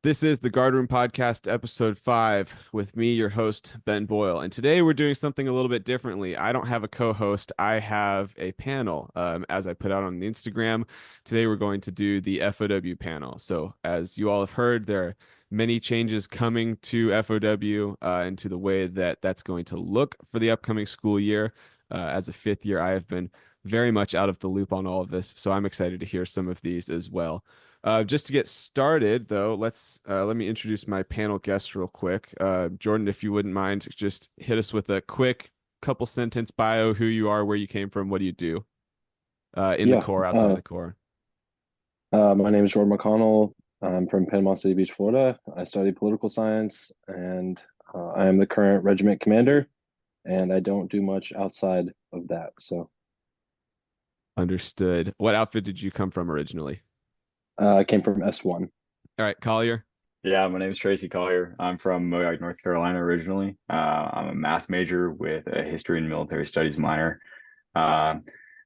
This is the Guard Room Podcast, episode 5, with me, your host, Ben Boyle. And today we're doing something a little bit differently. I don't have a co host, I have a panel. As I put out on the Instagram, today we're going to do the FOW panel. So, as you all have heard, there are many changes coming to FOW and to the way that that's going to look for the upcoming school year. As a fifth year, I have been very much out of the loop on all of this. So, I'm excited to hear some of these as well. Just to get started, though, let me introduce my panel guests real quick. Jordan, if you wouldn't mind, just hit us with a quick couple sentence bio, who you are, where you came from, what do you do in the Yeah, core, outside of the core. my name is Jordan McConnell. I'm from Panama City Beach, Florida. I study political science, and I am the current regiment commander. And I don't do much outside of that. So Understood. What outfit did you come from originally? I came from S1. All right, Collier. Yeah, my name is Tracy Collier. I'm from Moab, North Carolina originally. I'm a math major with a history and military studies minor. Uh,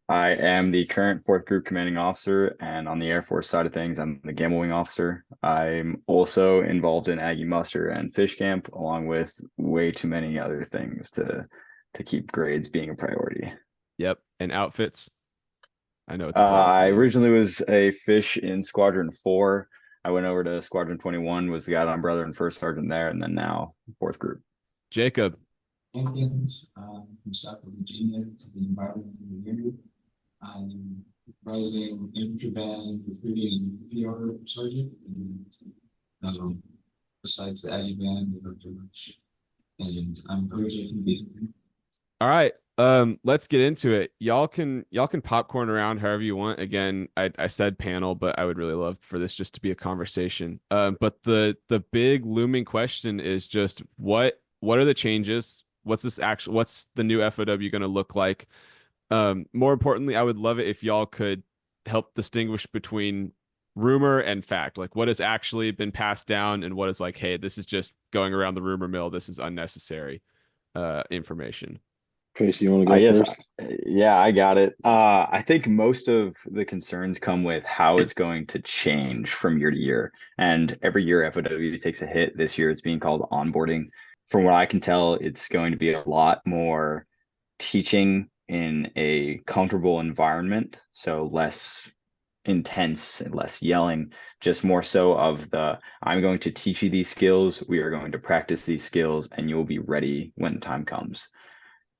I am the current fourth group commanding officer, and on the Air Force side of things, I'm the gamble wing officer. I'm also involved in Aggie muster and fish camp, along with way too many other things to keep grades being a priority. Yep, and outfits. I know it's important for I you. originally was a fish in Squadron 4. I went over to Squadron 21, was the guidon brother and first sergeant there, and then now fourth group. Jacob. Champions from Stockton, Virginia, to the environment engineering. I'm rising infantry band recruiting PR sergeant, and besides the Aggie band, we don't do much. And I'm OJ from the All right. Let's get into it. Y'all can popcorn around however you want. Again, I said panel, but I would really love for this just to be a conversation. But the big looming question is just what are the changes? What's the new FOW going to look like? More importantly, I would love it if y'all could help distinguish between rumor and fact. Like what has actually been passed down and what is like, hey, this is just going around the rumor mill. This is unnecessary information. Tracy, you want to I go guess, first? yeah, I got it. I think most of the concerns come with how it's going to change from year to year. And every year FOW takes a hit. This year it's being called onboarding. From what I can tell, it's going to be a lot more teaching in a comfortable environment, so less intense and less yelling, just more so of the I'm going to teach you these skills, we are going to practice these skills, and you will be ready when the time comes.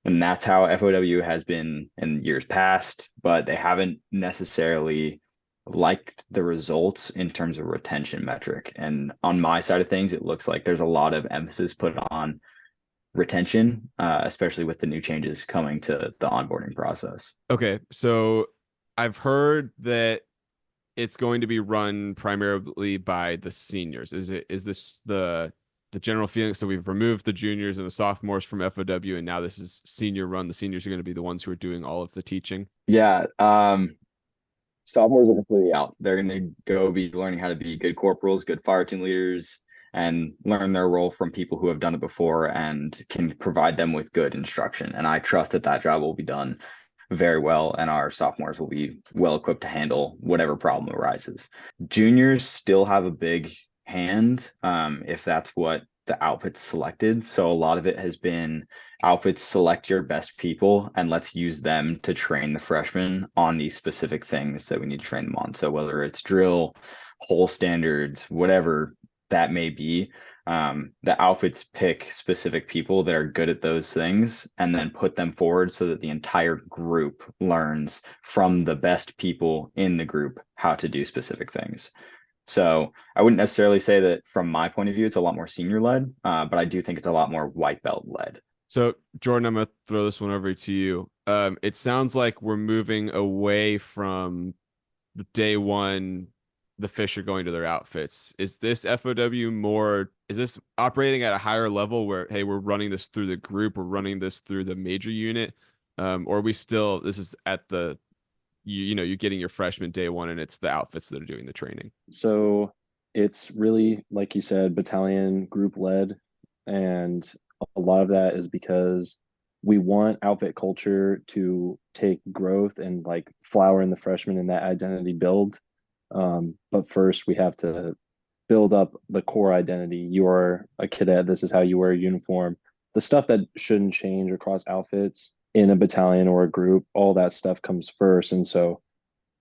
And that's how FOW has been in years past, but they haven't necessarily liked the results in terms of retention metric. And on my side of things, it looks like there's a lot of emphasis put on retention, especially with the new changes coming to the onboarding process. Okay, so I've heard that it's going to be run primarily by the seniors. Is this the general feeling? So we've removed the juniors and the sophomores from FOW, and now this is senior run. The seniors are going to be the ones who are doing all of the teaching. Yeah, sophomores are completely out. They're going to go be learning how to be good corporals, good fire team leaders, and learn their role from people who have done it before and can provide them with good instruction. And I trust that that job will be done very well, and our sophomores will be well equipped to handle whatever problem arises. Juniors still have a big hand, if that's what the outfit's selected. So a lot of it has been outfits select your best people and let's use them to train the freshmen on these specific things that we need to train them on. So whether it's drill, hole standards, whatever that may be, the outfits pick specific people that are good at those things and then put them forward so that the entire group learns from the best people in the group how to do specific things. So I wouldn't necessarily say that from my point of view, it's a lot more senior led, but I do think it's a lot more white belt led. So Jordan, I'm gonna throw this one over to you. It sounds like we're moving away from day one. The fish are going to their outfits. Is this FOW more? Is this operating at a higher level where hey, we're running this through the group, we're running this through the major unit, or are we still? This is at the you're getting your freshman day one, and it's the outfits that are doing the training. So it's really, like you said, battalion group led. And a lot of that is because we want outfit culture to take growth and like flower in the freshmen and that identity build. But first, we have to build up the core identity. You're a cadet. This is how you wear a uniform. The stuff that shouldn't change across outfits in a battalion or a group, all that stuff comes first. And so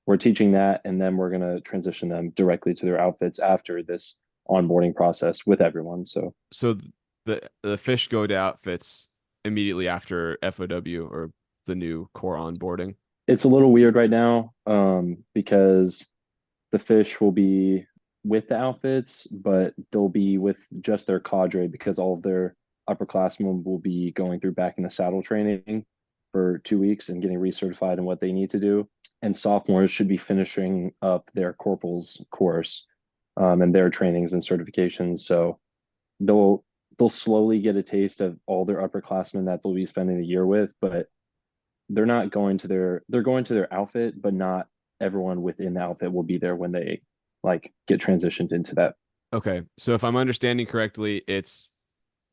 we're teaching that, and then we're going to transition them directly to their outfits after this onboarding process with everyone. So the fish go to outfits immediately after FOW or the new core onboarding. it's a little weird right now, because the fish will be with the outfits, but they'll be with just their cadre because all of their upperclassmen will be going through back in the saddle training for 2 weeks and getting recertified in what they need to do. And sophomores should be finishing up their corporals course, and their trainings and certifications. So they'll they'll slowly get a taste of all their upperclassmen that they'll be spending the year with, but they're going to their outfit, but not everyone within the outfit will be there when they like get transitioned into that. Okay. So if I'm understanding correctly, it's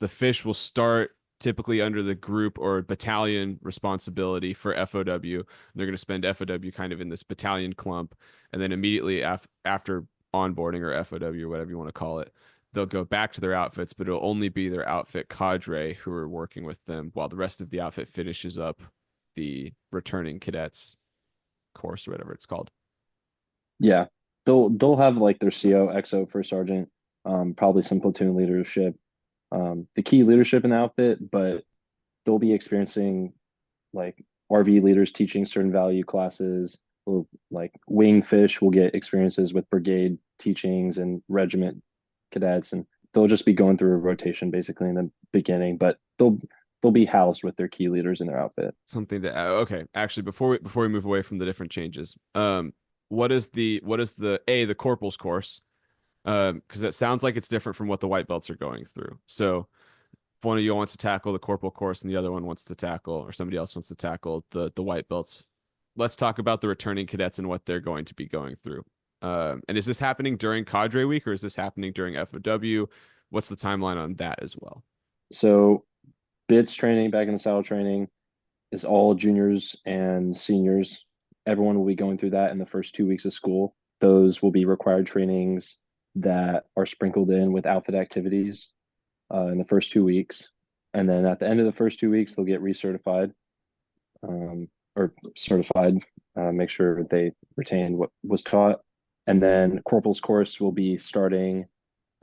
the fish will start typically under the group or battalion responsibility for FOW. They're going to spend FOW kind of in this battalion clump. And then immediately after onboarding or FOW or whatever you want to call it, they'll go back to their outfits, but it'll only be their outfit cadre who are working with them while the rest of the outfit finishes up the returning cadets course or whatever it's called. Yeah, they'll have like their CO, XO, first sergeant, probably some platoon leadership, the key leadership in the outfit, but they'll be experiencing like RV leaders teaching certain value classes. Like wing fish will get experiences with brigade teachings and regiment cadets, and they'll just be going through a rotation basically in the beginning, but they'll be housed with their key leaders in their outfit. Something to add. Okay, actually, before we move away from the different changes, what is the corporal's course? Because it sounds like it's different from what the white belts are going through. So if one of you wants to tackle the corporal course and the other one wants to tackle, or somebody else wants to tackle the white belts, let's talk about the returning cadets and what they're going to be going through. And is this happening during cadre week or is this happening during FOW? What's the timeline on that as well? So BITS training, back in the saddle training, is all juniors and seniors. Everyone will be going through that in the first 2 weeks of school. Those will be required trainings that are sprinkled in with outfit activities in the first 2 weeks. And then at the end of the first 2 weeks, they'll get recertified, or certified, make sure they retain what was taught. And then corporal's course will be starting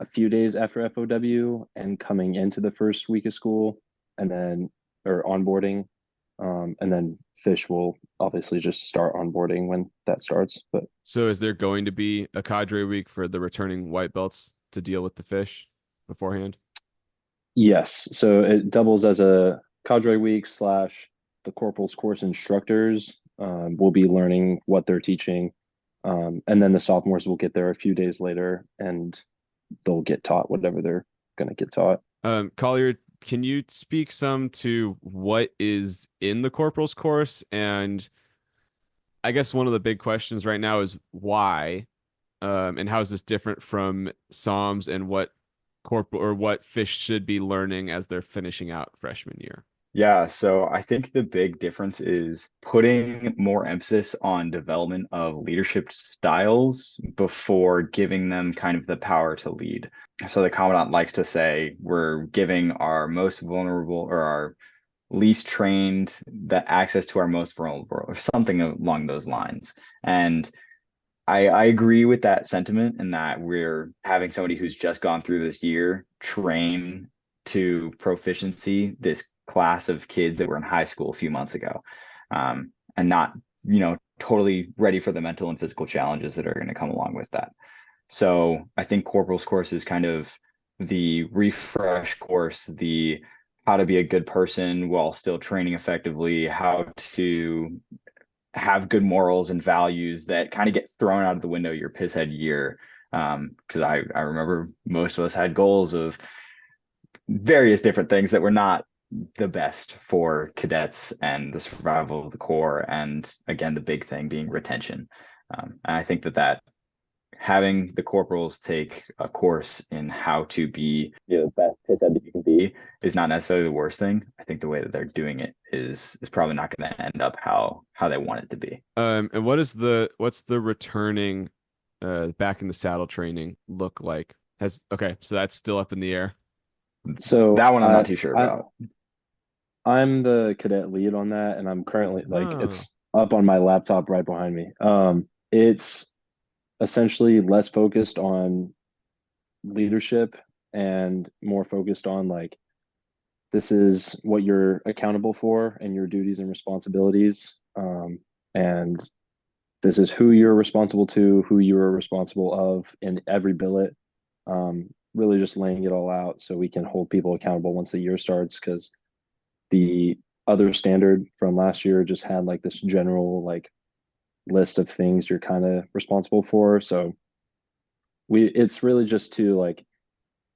a few days after FOW and coming into the first week of school, and then or onboarding. And then fish will obviously just start onboarding when that starts. But So is there going to be a cadre week for the returning white belts to deal with the fish beforehand? yes, so it doubles as a cadre week / the corporal's course instructors will be learning what they're teaching. And then the sophomores will get there a few days later and they'll get taught whatever they're going to get taught. Collier, can you speak some to what is in the corporal's course? And I guess one of the big questions right now is why, and how is this different from SOMs and what corporal or what fish should be learning as they're finishing out freshman year? Yeah, so I think the big difference is putting more emphasis on development of leadership styles before giving them kind of the power to lead. So the commandant likes to say we're giving our most vulnerable or our least trained the access to our most vulnerable or something along those lines. And I agree with that sentiment in that we're having somebody who's just gone through this year train to proficiency this class of kids that were in high school a few months ago, and not, totally ready for the mental and physical challenges that are going to come along with that. So I think corporal's course is kind of the refresh course, the how to be a good person while still training effectively, how to have good morals and values that kind of get thrown out of the window your pisshead year. Because I remember most of us had goals of various different things that were not the best for cadets and the survival of the corps. And again, the big thing being retention. And I think that having the corporals take a course in how to be the best pisshead that you can be is not necessarily the worst thing. I think the way that they're doing it is probably not going to end up how they want it to be. And what's the returning back in the saddle training look like Okay, so that's still up in the air. So That one I'm not too sure about. I'm the cadet lead on that, and I'm currently like Oh. it's up on my laptop right behind me. It's essentially less focused on leadership and more focused on like this is what you're accountable for and your duties and responsibilities. And this is who you're responsible to, who you are responsible of in every billet. Really just laying it all out so we can hold people accountable once the year starts. Because the other standard from last year just had like this general like list of things you're kind of responsible for. So it's really just to like,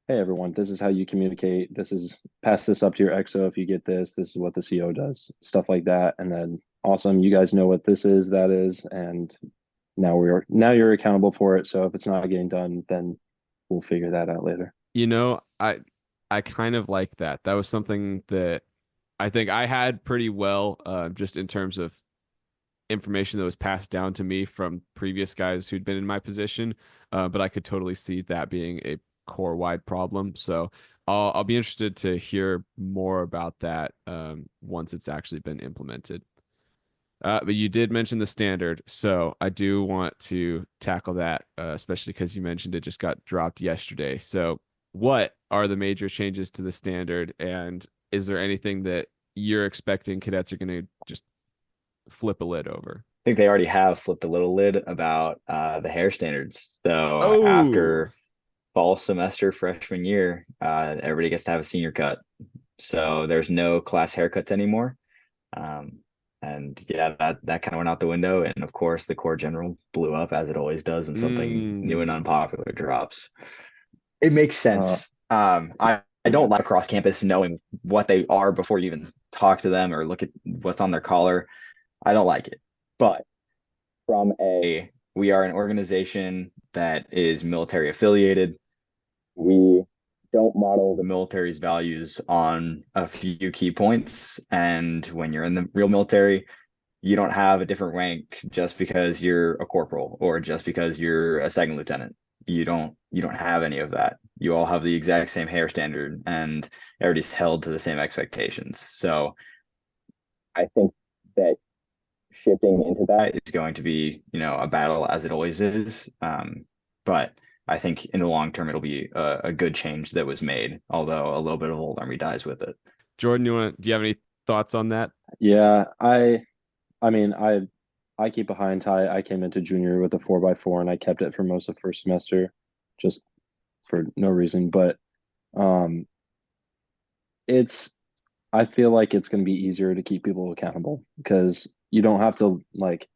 hey everyone, this is how you communicate. This is pass this up to your XO if you get this. This is what the CO does, stuff like that. And then awesome, you guys know what this is, that is, and now you're accountable for it. So if it's not getting done, then we'll figure that out later. You know, I kind of like that. That was something that I think I had pretty well, just in terms of information that was passed down to me from previous guys who'd been in my position. But I could totally see that being a core wide problem. So I'll be interested to hear more about that once it's actually been implemented. But you did mention the standard, so I do want to tackle that, especially because you mentioned it just got dropped yesterday. So, what are the major changes to the standard, and is there anything that you're expecting cadets are going to just flip a lid over? I think they already have flipped a little lid about the hair standards. So Oh, after fall semester freshman year, everybody gets to have a senior cut. So there's no class haircuts anymore. Um, and yeah, that kind of went out the window. And of course, the core general blew up as it always does when something new and unpopular drops. It makes Uh, sense. I don't like cross campus knowing what they are before you even talk to them or look at what's on their collar. I don't like it. But we are an organization that is military affiliated. We don't model the military's values on a few key points. And when you're in the real military, you don't have a different rank just because you're a corporal or just because you're a second lieutenant. You don't have any of that. You all have the exact same hair standard and everybody's held to the same expectations. So I think that shifting into that is going to be, a battle as it always is. But I think in the long term, it'll be a good change that was made, although a little bit of Old Army dies with it. Jordan, do you have any thoughts on that? yeah, I mean, I keep a high and tie. I came into junior with a 4x4 and I kept it for most of first semester just for no reason. But um it's I feel like it's going to be easier to keep people accountable because you don't have to like,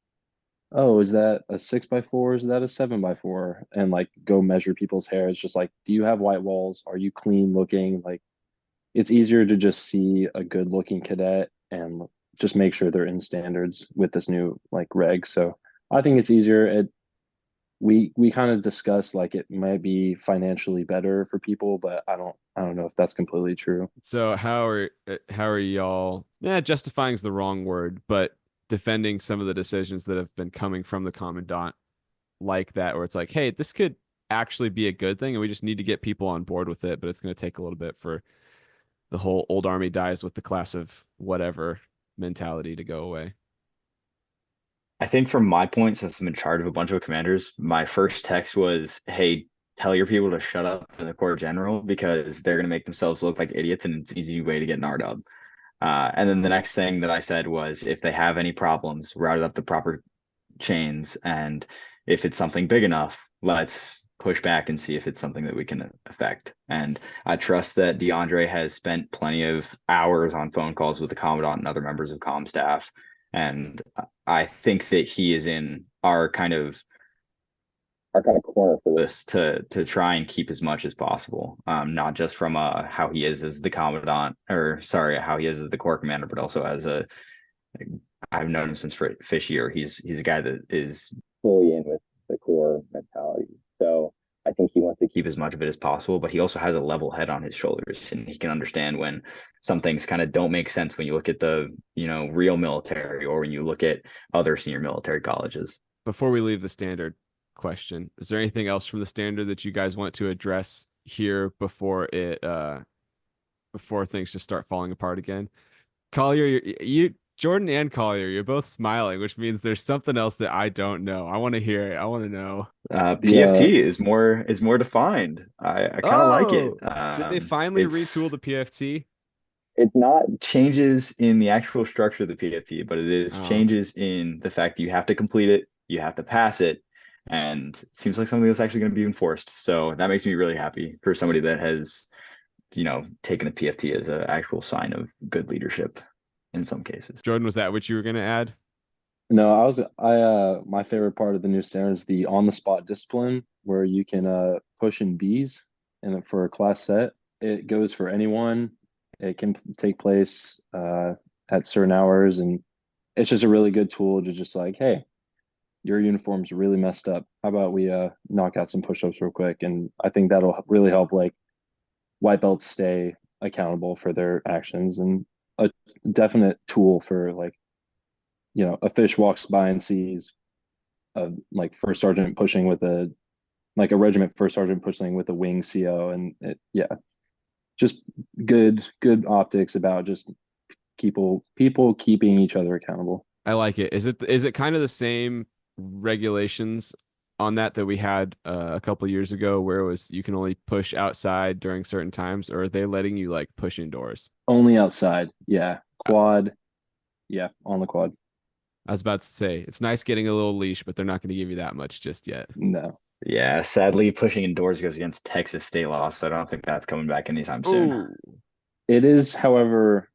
oh, is that a 6x4? Is that a 7x4? And like go measure people's hair. It's just like, do you have white walls? Are you clean looking? Like it's easier to just see a good looking cadet and just make sure they're in standards with this new like reg. So I think it's easier. We kind of discussed like it might be financially better for people, but I don't know if that's completely true. So how are y'all? Yeah, justifying is the wrong word, but defending some of the decisions that have been coming from the commandant like that, where it's like, hey, this could actually be a good thing, and we just need to get people on board with it, but it's going to take a little bit for the whole old army dies with the class of whatever mentality to go away. I think from my point, since I'm in charge of a bunch of commanders, my first text was, hey, tell your people to shut up in the Corps General because they're going to make themselves look like idiots and it's an easy way to get an RDub. And then the next thing that I said was, if they have any problems, route it up the proper chains. And if it's something big enough, let's push back and see if it's something that we can affect. And I trust that DeAndre has spent plenty of hours on phone calls with the Commandant and other members of comm staff. And I think that he is in our kind of corner for this to try and keep as much as possible. Not just from how he is as the commandant, or sorry, how he is as the corps commander, but also as I've known him since Fish Year. He's a guy that is fully in with the core mentality. So I think he wants to keep as much of it as possible, but he also has a level head on his shoulders, and he can understand when some things kind of don't make sense when you look at the real military or when you look at other senior military colleges. Before we leave the standard, question. Is there anything else from the standard that you guys want to address here before things just start falling apart again? Collier, you Jordan and Collier, you're both smiling, which means there's something else that I don't know. I want to hear it. I want to know. PFT is more defined. I kind of like it. Oh, did they finally retool the PFT? It's not changes in the actual structure of the PFT, but it is Oh. changes in the fact that you have to complete it, you have to pass it, and it seems like something that's actually going to be enforced. So that makes me really happy for somebody that has, taken the PFT as an actual sign of good leadership in some cases. Jordan, was that what you were going to add? No, my favorite part of the new standard is the on-the-spot discipline, where you can push in Bs, and for a class set, it goes for anyone. It can take place at certain hours, and it's just a really good tool to just like, hey, your uniform's really messed up. How about we knock out some push-ups real quick? And I think that'll really help like white belts stay accountable for their actions, and a definite tool for like, a fish walks by and sees a like first sergeant pushing with a regiment first sergeant pushing with a wing CO, and just good optics about just people keeping each other accountable. I like it. Is it kind of the same regulations on that we had a couple years ago, where it was you can only push outside during certain times, or are they letting you like push indoors? Only outside. Yeah. Quad. Yeah, on the quad. I was about to say it's nice getting a little leash, but they're not going to give you that much just yet. No. Yeah, sadly, pushing indoors goes against Texas state law, so I don't think that's coming back anytime soon. Ooh. It is, however,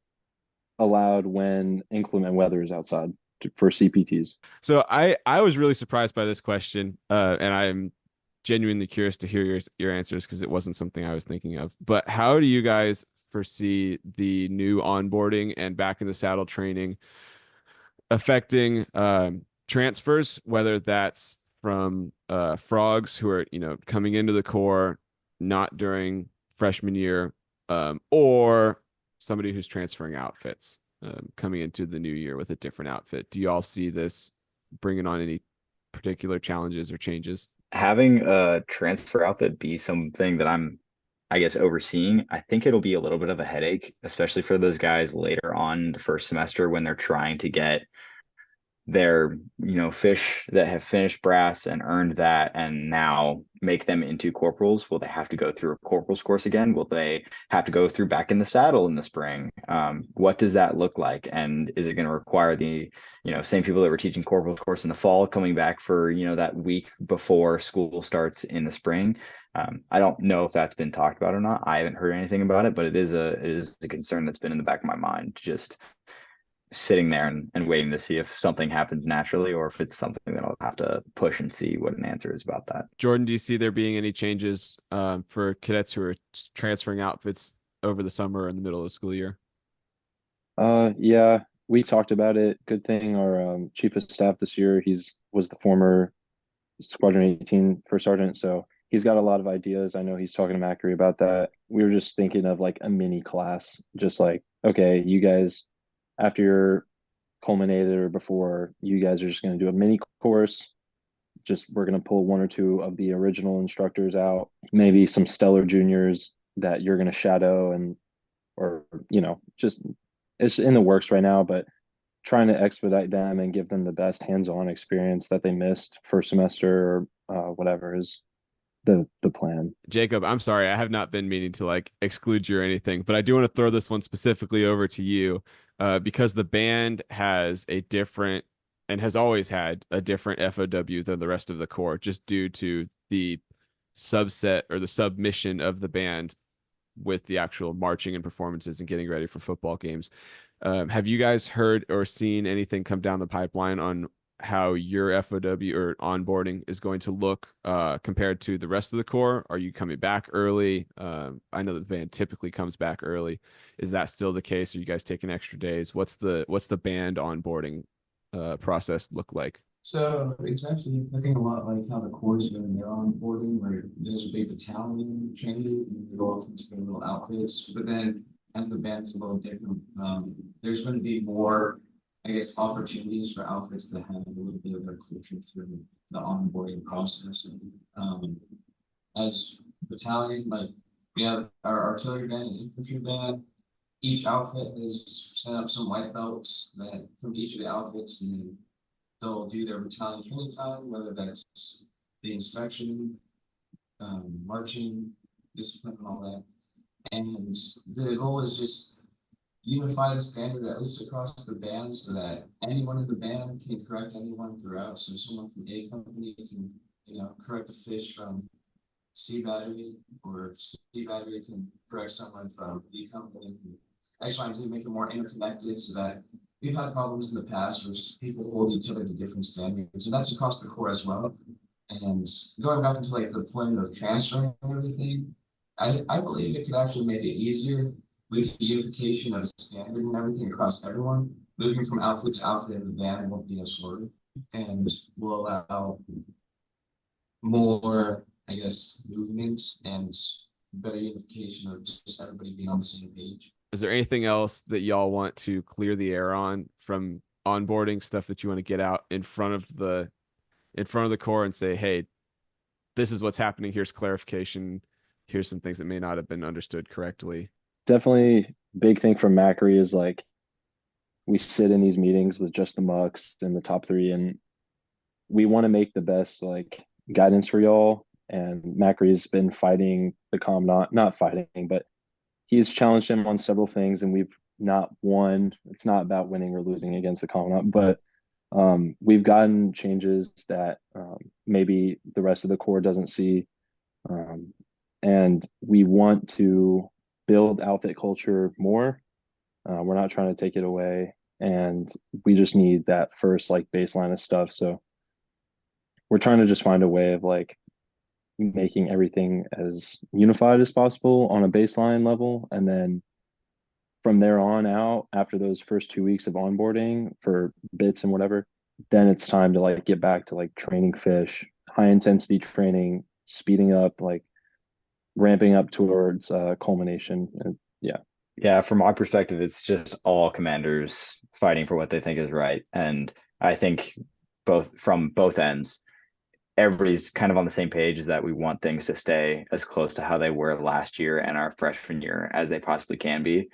allowed when inclement weather is outside for CPTs. So I was really surprised by this question, and I'm genuinely curious to hear your answers because it wasn't something I was thinking of. But how do you guys foresee the new onboarding and back in the saddle training affecting transfers, whether that's from frogs who are coming into the Corps not during freshman year, or somebody who's transferring outfits, coming into the new year with a different outfit? Do you all see this bringing on any particular challenges or changes? Having a transfer outfit be something that I'm, I guess, overseeing, I think it'll be a little bit of a headache, especially for those guys later on the first semester when they're trying to get their, fish that have finished brass and earned that and now make them into corporals. Will they have to go through a corporals course again? Will they have to go through back in the saddle in the spring? What does that look like? And is it going to require the, same people that were teaching corporals course in the fall coming back for, that week before school starts in the spring? I don't know if that's been talked about or not. I haven't heard anything about it, but it is a concern that's been in the back of my mind, just sitting there and waiting to see if something happens naturally or if it's something that I'll have to push and see what an answer is about that. Jordan, do you see there being any changes for cadets who are transferring outfits over the summer or in the middle of the school year? Yeah, we talked about it. Good thing our chief of staff this year, was the former Squadron 18 first sergeant, so he's got a lot of ideas. I know he's talking to Macri about that. We were just thinking of like a mini class, just like, okay, you guys, after you're culminated or before, you guys are just going to do a mini course. We're going to pull one or two of the original instructors out, maybe some stellar juniors that you're going to shadow, or just it's in the works right now, but trying to expedite them and give them the best hands-on experience that they missed first semester or whatever is the plan. Jacob, I'm sorry, I have not been meaning to like exclude you or anything, but I do want to throw this one specifically over to you, because the band has a different and has always had a different FOW than the rest of the Corps, just due to the subset or the submission of the band with the actual marching and performances and getting ready for football games. Have you guys heard or seen anything come down the pipeline on how your FOW or onboarding is going to look compared to the rest of the Corps? Are you coming back early? I know the band typically comes back early. Is that still the case? Are you guys taking extra days? What's the band onboarding process look like? So it's actually looking a lot like how the Corps is doing their onboarding, where there's a big battalion training and they go off into their little outfits. But then as the band is a little different, there's going to be more I guess, opportunities for outfits to have a little bit of their culture through the onboarding process. Um, as battalion, like we have our artillery band and infantry band. Each outfit has set up some white belts that from each of the outfits, and then they'll do their battalion training time, whether that's the inspection, marching, discipline, and all that. And the goal is just unify the standard at least across the band so that anyone in the band can correct anyone throughout. So someone from A company can, correct a fish from C battery, or C battery can correct someone from B company. X, Y, and Z make it more interconnected so that we've had problems in the past where people hold each other to different standards. And that's across the Corps as well. And going back into like the point of transferring everything, I believe it could actually make it easier with the unification of standard and everything across everyone. Moving from outfit to outfit in the band won't be as hard and will allow more, I guess, movement and better unification of just everybody being on the same page. Is there anything else that y'all want to clear the air on from onboarding, stuff that you want to get out in front of the Corps and say, hey, this is what's happening, here's clarification, here's some things that may not have been understood correctly? Definitely big thing from Macri is like we sit in these meetings with just the mucks and the top three, and we want to make the best like guidance for y'all. And Macri's been fighting the commandant, not fighting, but he's challenged him on several things, and we've not won. It's not about winning or losing against the commandant, but we've gotten changes that maybe the rest of the Corps doesn't see. And we want to build outfit culture more. We're not trying to take it away, and we just need that first like baseline of stuff. So we're trying to just find a way of like making everything as unified as possible on a baseline level, and then from there on out, after those first 2 weeks of onboarding for bits and whatever, then it's time to like get back to like training fish, high intensity training, speeding up, like ramping up towards culmination. And Yeah, from my perspective, it's just all commanders fighting for what they think is right. And I think from both ends, everybody's kind of on the same page, is that we want things to stay as close to how they were last year and our freshman year as they possibly can be.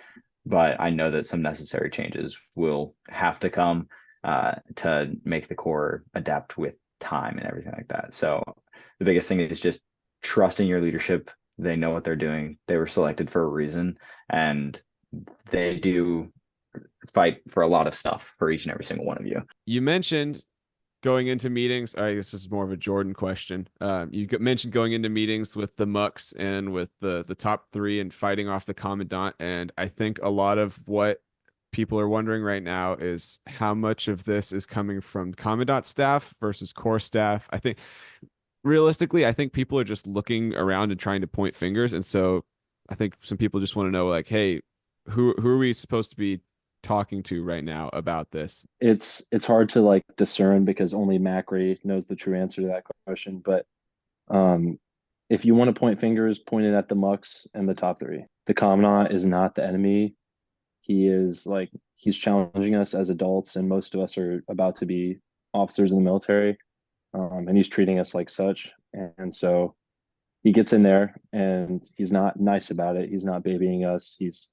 But I know that some necessary changes will have to come to make the Corps adapt with time and everything like that. So the biggest thing is just trusting your leadership. They know what they're doing. They were selected for a reason, and they do fight for a lot of stuff for each and every single one of you. You mentioned going into meetings. I guess this is more of a Jordan question. You mentioned going into meetings with the mucks and with the top three and fighting off the commandant. And I think a lot of what people are wondering right now is how much of this is coming from commandant staff versus Corps staff. I think realistically, I think people are just looking around and trying to point fingers. And so I think some people just want to know, like, hey, who are we supposed to be talking to right now about this? It's hard to like discern because only Macri knows the true answer to that question. But if you want to point fingers, point it at the mucks and the top three. The commandant is not the enemy. He's challenging us as adults, and most of us are about to be officers in the military. And he's treating us like such. And so he gets in there and he's not nice about it. He's not babying us. He's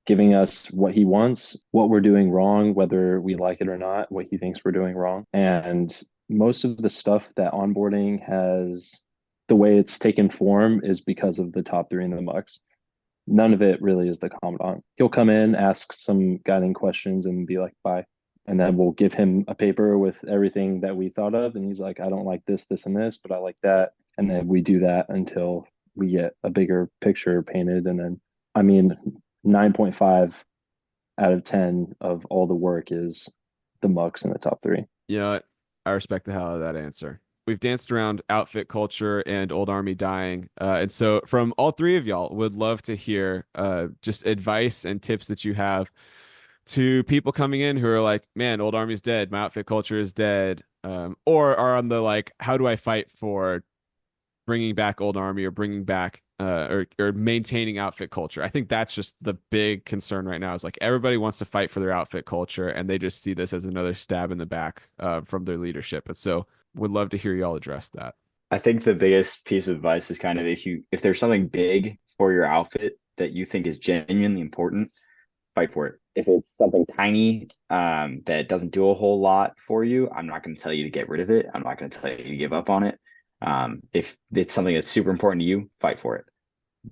giving us what he wants, what we're doing wrong, whether we like it or not, what he thinks we're doing wrong. And most of the stuff that onboarding has, the way it's taken form is because of the top three in the mucks. None of it really is the commandant. He'll come in, ask some guiding questions, and be like, bye. And then we'll give him a paper with everything that we thought of. And he's like, I don't like this, this, and this, but I like that. And then we do that until we get a bigger picture painted. And then, 9.5 out of 10 of all the work is the mucks in the top three. You know what? I respect the hell out of that answer. We've danced around outfit culture and Old Army dying. And so from all three of y'all, would love to hear just advice and tips that you have to people coming in who are like, man, Old Army's dead, my outfit culture is dead, or are on the like, how do I fight for bringing back Old Army or bringing back or maintaining outfit culture. I think that's just the big concern right now is like everybody wants to fight for their outfit culture and they just see this as another stab in the back from their leadership. And so would love to hear y'all address that. I think the biggest piece of advice is kind of if there's something big for your outfit that you think is genuinely important, fight for it. If it's something tiny that doesn't do a whole lot for you, I'm not going to tell you to get rid of it. I'm not going to tell you to give up on it. If it's something that's super important to you, fight for it.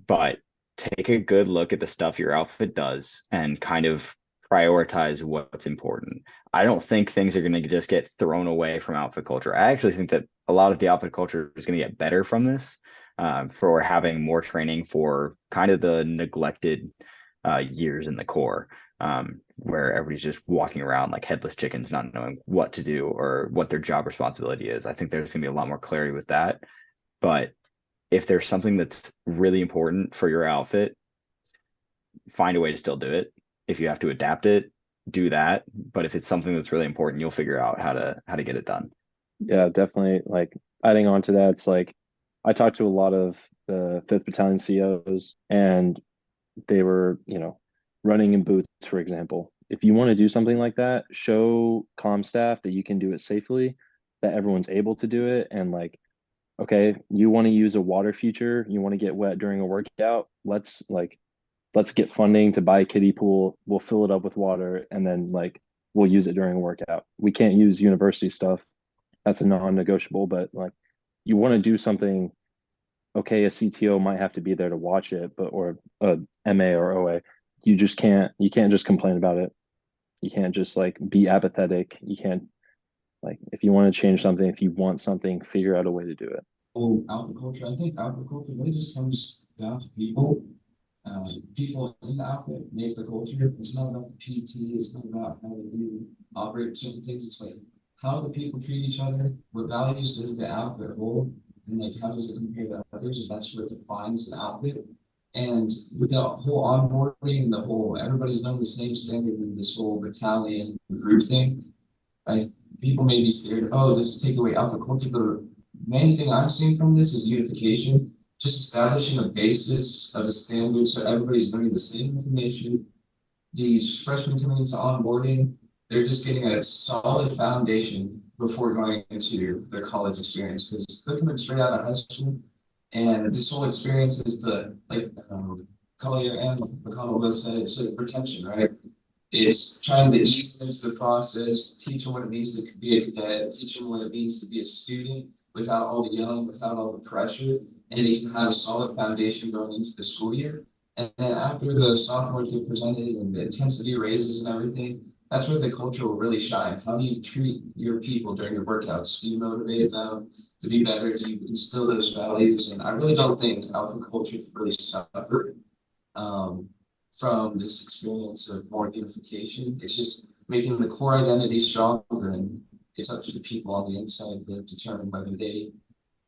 But take a good look at the stuff your outfit does and kind of prioritize what's important. I don't think things are going to just get thrown away from outfit culture. I actually think that a lot of the outfit culture is going to get better from this, for having more training for kind of the neglected years in the Corps, where everybody's just walking around like headless chickens, not knowing what to do or what their job responsibility is. I think there's going to be a lot more clarity with that. But if there's something that's really important for your outfit, find a way to still do it. If you have to adapt it, do that. But if it's something that's really important, you'll figure out how to get it done. Yeah, definitely. Like adding on to that, it's like I talked to a lot of the 5th Battalion COs, and they were, running in boots, for example. If you want to do something like that, show comm staff that you can do it safely, that everyone's able to do it. And like, okay, you want to use a water feature, you want to get wet during a workout, let's get funding to buy a kiddie pool. We'll fill it up with water, and then like we'll use it during a workout. We can't use university stuff. That's a non-negotiable, but like you want to do something, okay, a CTO might have to be there to watch it, but or a MA or OA. You can't just complain about it. You can't just like be apathetic. You can't, like, if you want to change something, if you want something, figure out a way to do it. Oh, outfit culture. I think outfit culture really just comes down to people. People in the outfit make the culture. It's not about the PT. It's not about how they do operate certain things. It's like how do people treat each other? What values does the outfit hold? And like how does it compare to others? That's what defines an outfit. And with the whole onboarding and the whole everybody's learning the same standard in this whole battalion group thing, people may be scared, oh, this is taking away alpha culture. The main thing I'm seeing from this is unification, just establishing a basis of a standard so everybody's learning the same information. These freshmen coming into onboarding, they're just getting a solid foundation before going into their college experience, because they're coming straight out of high school. And this whole experience is Collier and McConnell both said, it's a protection, right? It's trying to ease them into the process, teach them what it means to be a cadet, teach them what it means to be a student without all the yelling, without all the pressure, and they can have a solid foundation going into the school year. And then after the sophomores get presented and the intensity raises and everything, that's where the culture will really shine. How do you treat your people during your workouts? Do you motivate them to be better? Do you instill those values? And I really don't think alpha culture can really suffer from this experience of more unification. It's just making the core identity stronger, and it's up to the people on the inside to determine whether they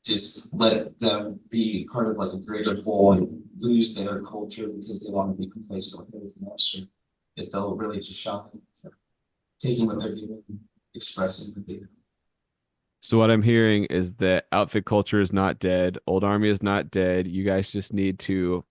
just let them be part of like a greater whole and lose their culture because they want to be complacent with everything else, or if they'll really just shine for taking what they're given, expressing the big. So what I'm hearing is that outfit culture is not dead. Old Army is not dead. You guys just need to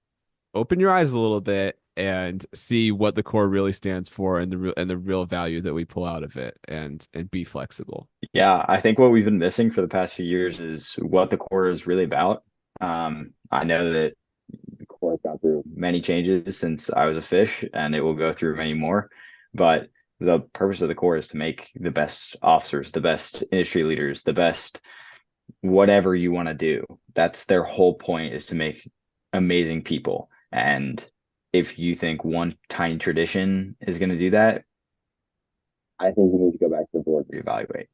open your eyes a little bit and see what the Corps really stands for and the real value that we pull out of it, and be flexible. Yeah, I think what we've been missing for the past few years is what the Corps is really about. I know that the Corps has gone through many changes since I was a fish, and it will go through many more. But the purpose of the Corps is to make the best officers, the best industry leaders, the best whatever you want to do. That's their whole point, is to make amazing people. And if you think one tiny tradition is going to do that, I think you need to go back to the board and reevaluate.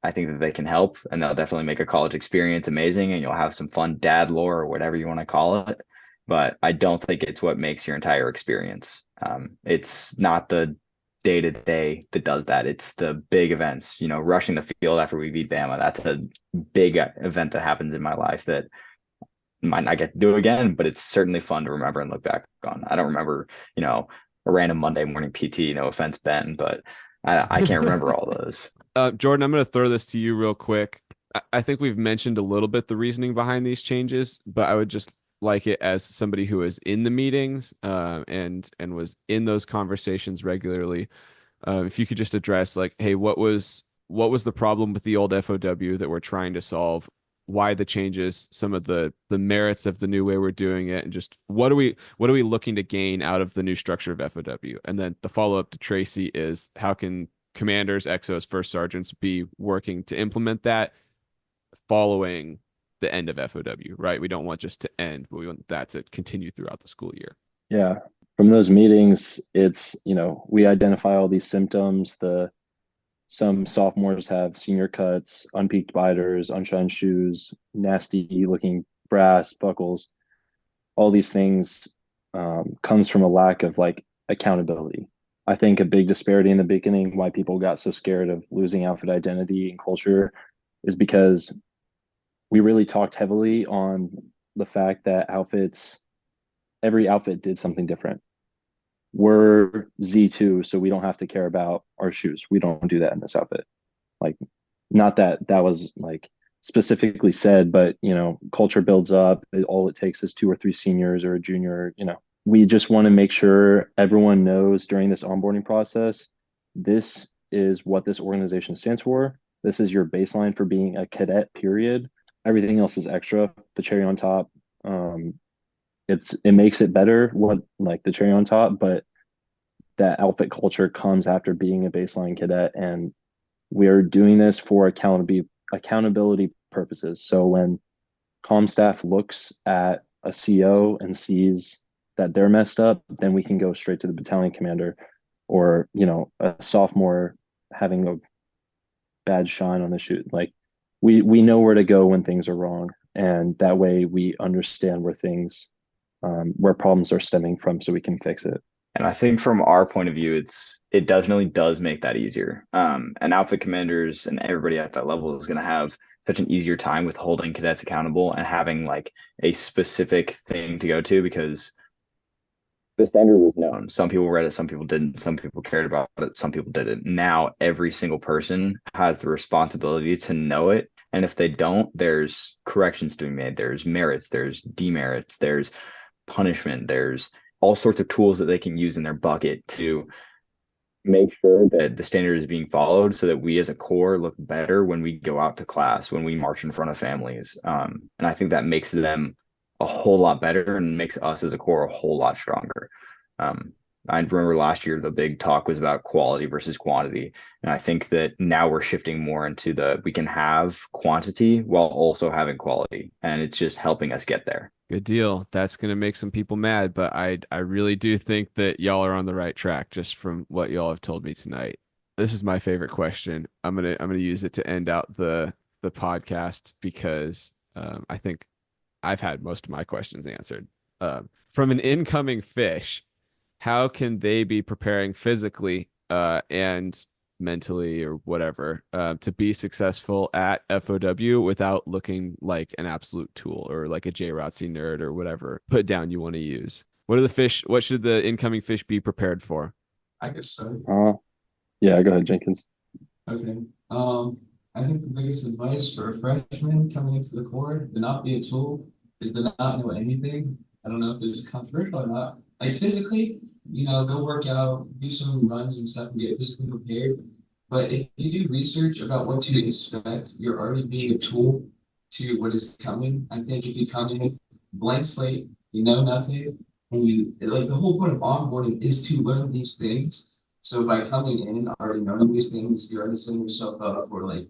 I think that they can help, and they'll definitely make a college experience amazing, and you'll have some fun dad lore or whatever you want to call it. But I don't think it's what makes your entire experience. It's not the day-to-day that does that. It's the big events, rushing the field after we beat Bama. That's a big event that happens in my life that might not get to do again, but it's certainly fun to remember and look back on. I don't remember, a random Monday morning PT, no offense, Ben, but I can't remember all those. Jordan, I'm going to throw this to you real quick. I think we've mentioned a little bit the reasoning behind these changes, but I would just like it as somebody who was in the meetings and was in those conversations regularly. If you could just address like, hey, what was the problem with the old FOW that we're trying to solve? Why the changes, some of the merits of the new way we're doing it, and just what are we looking to gain out of the new structure of FOW? And then the follow up to Tracy is how can commanders, XOs, first sergeants be working to implement that following the end of FOW, right? We don't want just to end, but we want that to continue throughout the school year. Yeah. From those meetings, it's, we identify all these symptoms. Some sophomores have senior cuts, unpeaked biters, unshined shoes, nasty looking brass buckles. All these things comes from a lack of like accountability. I think a big disparity in the beginning, why people got so scared of losing outfit identity and culture, is because we really talked heavily on the fact that every outfit did something different. We're Z2, so we don't have to care about our shoes. We don't do that in this outfit. Like, not that that was like specifically said, but culture builds up. All it takes is 2 or 3 seniors or a junior. We just want to make sure everyone knows during this onboarding process, this is what this organization stands for. This is your baseline for being a cadet, period. Everything else is extra, the cherry on top. It makes it better, what like the cherry on top, but that outfit culture comes after being a baseline cadet, and we are doing this for accountability purposes. So when comm staff looks at a CO and sees that they're messed up, then we can go straight to the battalion commander, or a sophomore having a bad shine on the shoot. Like, we know where to go when things are wrong, and that way we understand where problems are stemming from, so we can fix it. And I think from our point of view, it definitely does make that easier. And outfit commanders and everybody at that level is going to have such an easier time with holding cadets accountable and having like a specific thing to go to, because the standard was known. Some people read it, some people didn't, some people cared about it, some people didn't. Now every single person has the responsibility to know it. And if they don't, there's corrections to be made. There's merits, there's demerits, there's punishment, there's all sorts of tools that they can use in their bucket to make sure that the standard is being followed, so that we as a corps look better when we go out to class, when we march in front of families. And I think that makes them a whole lot better and makes us as a corps a whole lot stronger. I remember last year the big talk was about quality versus quantity, and I think that now we're shifting more into we can have quantity while also having quality, and it's just helping us get there. Good deal. That's going to make some people mad, but I really do think that y'all are on the right track just from what y'all have told me tonight. This is my favorite question. I'm gonna use it to end out the podcast, because I think I've had most of my questions answered. From an incoming fish, how can they be preparing physically and mentally or whatever to be successful at FOW without looking like an absolute tool or like a JROTC nerd or whatever put down you want to use? What should the incoming fish be prepared for? I guess so. Yeah, go ahead, Jenkins. Okay. I think the biggest advice for a freshman coming into the Corps to not be a tool is to not know anything. I don't know if this is controversial or not. Like physically, go work out, do some runs and stuff and get physically prepared. But if you do research about what to expect, you're already being a tool to what is coming. I think if you come in blank slate, you know nothing, and the whole point of onboarding is to learn these things. So by coming in already knowing these things, you're already setting yourself up for like,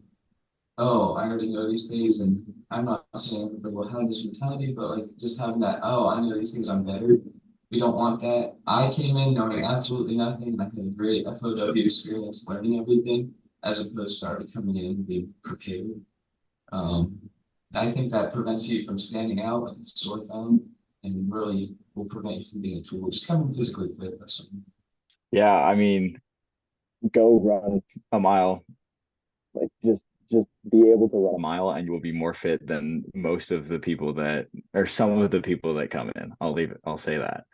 oh, I already know these things, and I'm not saying everybody will have this mentality, but like just having that, oh, I know these things, I'm better. We don't want that. I came in knowing absolutely nothing, and I had a great FOW experience learning everything, as opposed to already coming in and being prepared. I think that prevents you from standing out like a sore thumb, and really will prevent you from being a tool. Just coming physically fit. That's something. Yeah, I mean, go run a mile. Like just be able to run a mile, and you will be more fit than most of the people that, or some of the people that come in. I'll say that.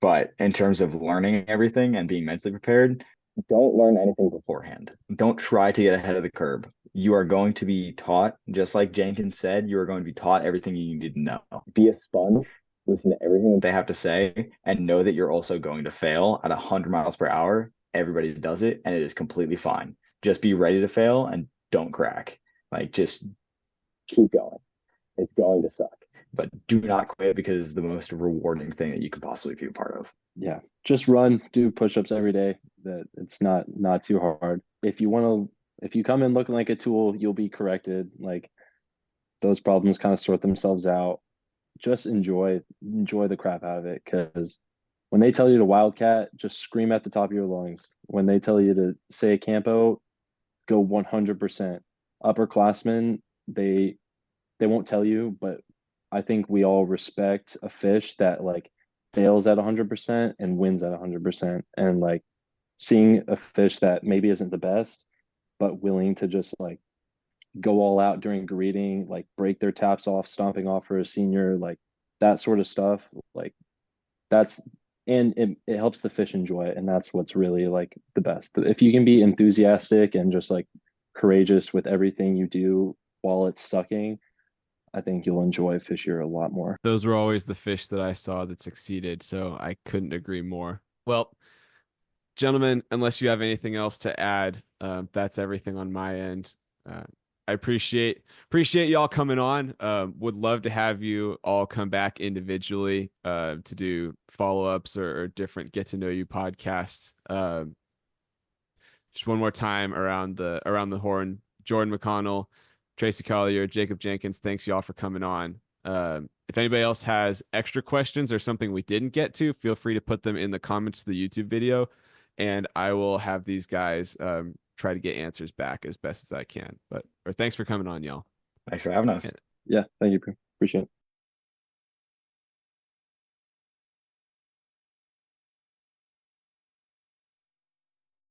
But in terms of learning everything and being mentally prepared, don't learn anything beforehand. Don't try to get ahead of the curve. you are going to be taught, just like Jenkins said, you are going to be taught everything you need to know. Be a sponge, listen to everything that they have to say, and know that you're also going to fail at 100 miles per hour. Everybody does it, and it is completely fine. Just be ready to fail and don't crack. Like, just keep going. It's going to suck, but do not quit, because it's the most rewarding thing that you could possibly be a part of. Yeah, just run, do push-ups every day. That it's not too hard. If you come in looking like a tool, you'll be corrected. Like those problems kind of sort themselves out. Just enjoy the crap out of it, because when they tell you to wildcat, just scream at the top of your lungs. When they tell you to say a campo, go 100%. Upperclassmen, they won't tell you, but I think we all respect a fish that like fails at 100% and wins at 100%. And like seeing a fish that maybe isn't the best, but willing to just like go all out during greeting, like break their taps off, stomping off for a senior, like that sort of stuff. Like that's and it helps the fish enjoy it. And that's what's really like the best. If you can be enthusiastic and just like courageous with everything you do while it's sucking, I think you'll enjoy Fisher a lot more. Those were always the fish that I saw that succeeded, so I couldn't agree more. Well, gentlemen, unless you have anything else to add, that's everything on my end. I appreciate y'all coming on. Would love to have you all come back individually to do follow-ups or different get to know you podcasts. Just one more time around the horn. Jordan McConnell, Tracy Collier, Jacob Jenkins, thanks y'all for coming on. If anybody else has extra questions or something we didn't get to, feel free to put them in the comments to the YouTube video, and I will have these guys try to get answers back as best as I can. Or thanks for coming on, y'all. Thanks for having us. Yeah, thank you. Appreciate it.